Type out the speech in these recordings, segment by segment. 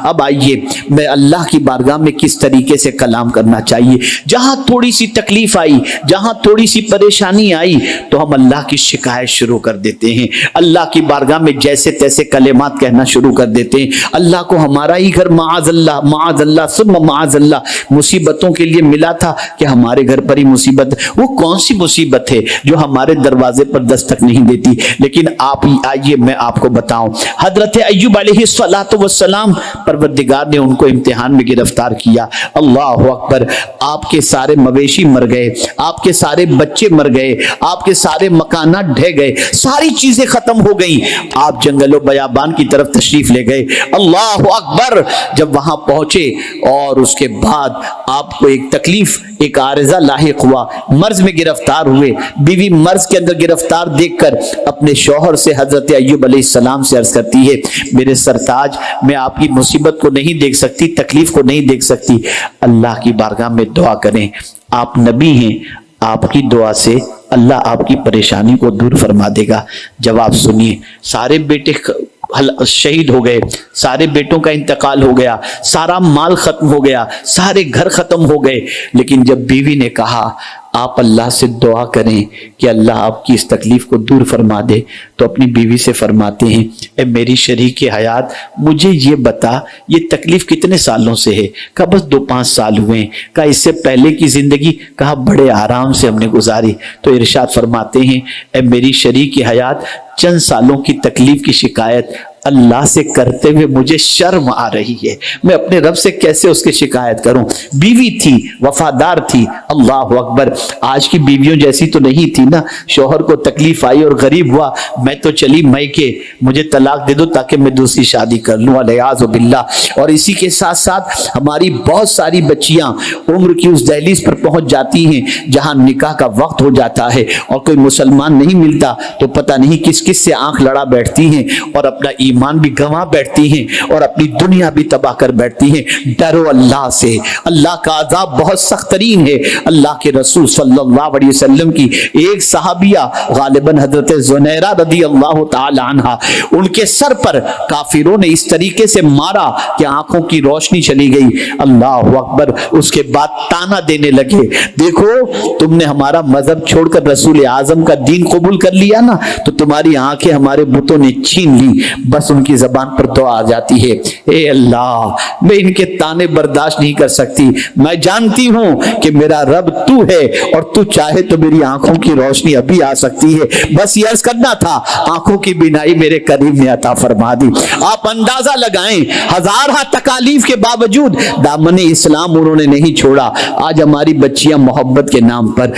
اب آئیے میں اللہ کی بارگاہ میں کس طریقے سے کلام کرنا چاہیے. جہاں تھوڑی سی تکلیف آئی، جہاں تھوڑی سی پریشانی آئی تو ہم اللہ کی شکایت شروع کر دیتے ہیں، اللہ کی بارگاہ میں جیسے تیسے کلمات کہنا شروع کر دیتے ہیں. اللہ کو ہمارا ہی گھر معاذ اللہ ثم معاذ اللہ مصیبتوں کے لیے ملا تھا کہ ہمارے گھر پر ہی مصیبت. وہ کون سی مصیبت ہے جو ہمارے دروازے پر دستک نہیں دیتی؟ لیکن آپ آئیے میں آپ کو بتاؤں، حضرت ایوب علیہ السلام پروردگار نے ان کو امتحان میں گرفتار کیا. اللہ اکبر، آپ کے سارے مویشی مر گئے، آپ کے سارے بچے مر گئے، آپ کے سارے مکانات ڈھہ گئے، ساری چیزیں ختم ہو گئیں. آپ جنگل و بیابان کی طرف تشریف لے گئے. اللہ اکبر، جب وہاں پہنچے اور اس کے بعد آپ کو ایک تکلیف، ایک عارضہ لاحق ہوا، مرض میں گرفتار ہوئے. بیوی مرض کے اندر گرفتار دیکھ کر اپنے شوہر سے حضرت ایوب علیہ السلام سے عرض کرتی ہے، میرے سرتاج، میں آپ کی مصیبت کو نہیں دیکھ سکتی، تکلیف کو نہیں دیکھ سکتی، اللہ کی بارگاہ میں دعا کریں. آپ نبی ہیں، آپ کی دعا سے اللہ آپ کی پریشانی کو دور فرما دے گا. جواب سنیے، سارے بیٹے شہید ہو گئے، سارے بیٹوں کا انتقال ہو گیا، سارا مال ختم ہو گیا، سارے گھر ختم ہو گئے. لیکن جب بیوی نے کہا آپ اللہ سے دعا کریں کہ اللہ آپ کی اس تکلیف کو دور فرما دے، تو اپنی بیوی سے فرماتے ہیں، اے میری شریک حیات، مجھے یہ بتا یہ تکلیف کتنے سالوں سے ہے؟ کہا بس 2-5 سال ہوئے ہیں. کہا اس سے پہلے کی زندگی؟ کہا بڑے آرام سے ہم نے گزاری. تو ارشاد فرماتے ہیں، اے میری شریک حیات، چند سالوں کی تکلیف کی شکایت اللہ سے کرتے ہوئے مجھے شرم آ رہی ہے، میں اپنے رب سے کیسے اس کی شکایت کروں؟ بیوی تھی، وفادار تھی. اللہ اکبر، آج کی بیویوں جیسی تو نہیں تھی نا. شوہر کو تکلیف آئی اور غریب ہوا، میں تو چلی میکے، مجھے طلاق دے دو تاکہ میں دوسری شادی کر لوں، والعیاذ باللہ. اور اسی کے ساتھ ساتھ ہماری بہت ساری بچیاں عمر کی اس دہلیز پر پہنچ جاتی ہیں جہاں نکاح کا وقت ہو جاتا ہے اور کوئی مسلمان نہیں ملتا تو پتہ نہیں کس کس سے آنکھ لڑا بیٹھتی ہیں اور اپنا ایمان بھی گنوا بیٹھتی ہیں اور اپنی دنیا بھی تباہ کر بیٹھتی ہیں. ڈرو اللہ سے، اللہ کا عذاب بہت سخت ترین ہے. اللہ کے رسول صلی اللہ علیہ وسلم کی ایک صحابیہ غالباً حضرت زنیرہ رضی اللہ تعالی عنہ، ان کے سر پر کافروں نے اس طریقے سے مارا کہ آنکھوں کی روشنی چلی گئی. اللہ اکبر. اس کے بعد تانا دینے لگے، دیکھو تم نے ہمارا مذہب چھوڑ کر رسول اعظم کا دین قبول کر لیا نا، تو تمہاری آنکھیں ہمارے بتوں نے چھین لی. بس ان کی زبان پر دعا آ جاتی ہے، اے اللہ میں ان کے تانے برداشت نہیں کر سکتی، میں جانتی ہوں کہ میرا رب تو ہے اور تو چاہے تو میری آنکھوں کی روشنی ابھی آ سکتی ہے، بس یہ عرض کرنا تھا، آنکھوں کی بینائی میرے کریم نے عطا فرما دی. آپ اندازہ لگائیں، ہزارہ تکالیف کے باوجود دامن اسلام انہوں نے نہیں چھوڑا. آج ہماری بچیاں محبت کے نام پر،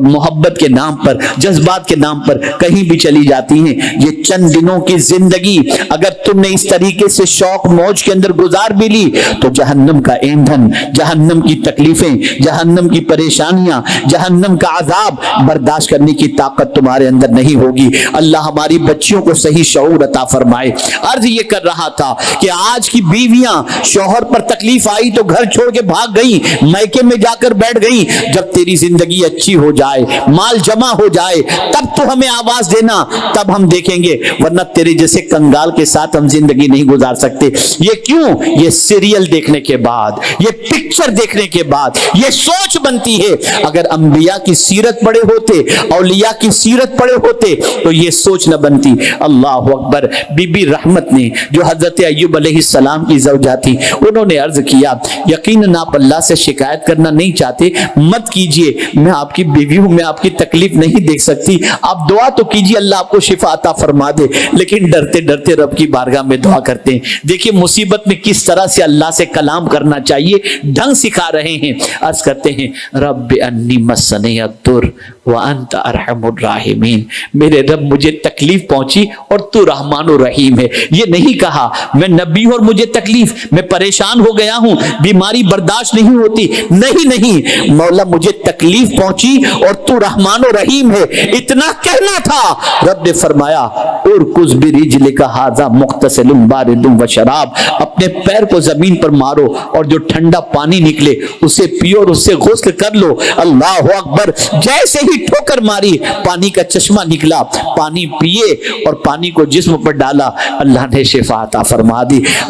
محبت کے نام پر، جذبات کے نام پر کہیں بھی چلی جاتی ہیں. یہ چند دنوں کی زندگی اگر تم نے اس طریقے سے شوق موج کے اندر گزار بھی لی تو جہنم کا ایندھن، جہنم کی تکلیفیں، جہنم کی پریشانیاں، جہنم کا عذاب برداشت کرنے کی طاقت تمہارے اندر نہیں ہوگی. اللہ ہماری بچیوں کو صحیح شعور عطا فرمائے. عرض یہ کر رہا تھا کہ آج کی بیویاں شوہر پر تکلیف آئی تو گھر چھوڑ کے بھاگ گئیں، میکے میں جا کر بیٹھ گئیں. جب تیری زندگی اچھی ہو جائے، مال جمع ہو جائے، تب تو ہمیں آواز دینا، تب ہم دیکھیں گے، ورنہ تیرے جیسے کنگال کے ساتھ ہم زندگی نہیں گزار سکتے. یہ کیوں؟ یہ سیریل دیکھنے کے بعد، یہ پکچر دیکھنے کے بعد یہ سوچ بنتی ہے. اگر انبیاء کی سیرت پڑھے ہوتے، اولیاء کی سیرت پڑھے ہوتے تو یہ سوچ نہ بنتی. اللہ اکبر. بی بی رحمت نے جو حضرت ایوب علیہ السلام کی زوجہ تھی، انہوں نے عرض کیا، یقیناً آپ اللہ سے شکایت کرنا نہیں چاہتے، مت کیجئے، میں آپ کی بیوی ہوں، میں آپ کی تکلیف نہیں دیکھ سکتی، آپ دعا تو کیجئے اللہ آپ کو شفا عطا فرما دے. لیکن ڈرتے ڈرتے رب کی بارگاہ میں دعا کرتے ہیں. دیکھیں مصیبت میں کس طرح سے اللہ سے کلام کرنا چاہیے، ڈھنگ سکھا رہے ہیں. عرض کرتے ہیں، رب انی مسنی الضر وانت ارحم الراحمین، میرے رب مجھے تکلیف پہنچی اور تو رحمان و رحیم ہے. یہ نہیں کہا میں نبی ہوں اور مجھے تکلیف، میں پریشان ہو گیا ہوں، بیماری برداشت نہیں ہوتی، نہیں، مولا مجھے تکلیف پہنچی اور تو رحمان و رحیم ہے، اتنا کہنا تھا. رب نے فرمایا ارکض برجلک ھذا مغتسل بارد وشراب، اپنے پیر کو زمین پر مارو اور جو ٹھنڈا پانی نکلے اسے پیو اور اس سے غسل کر لو. اللہ اکبر. جیسے ہی ٹھوکر ماری پانی کا چشمہ نکلا، پانی پیے اور پانی کو جسم پر ڈالا، اللہ نے شفا عطا فرما دی.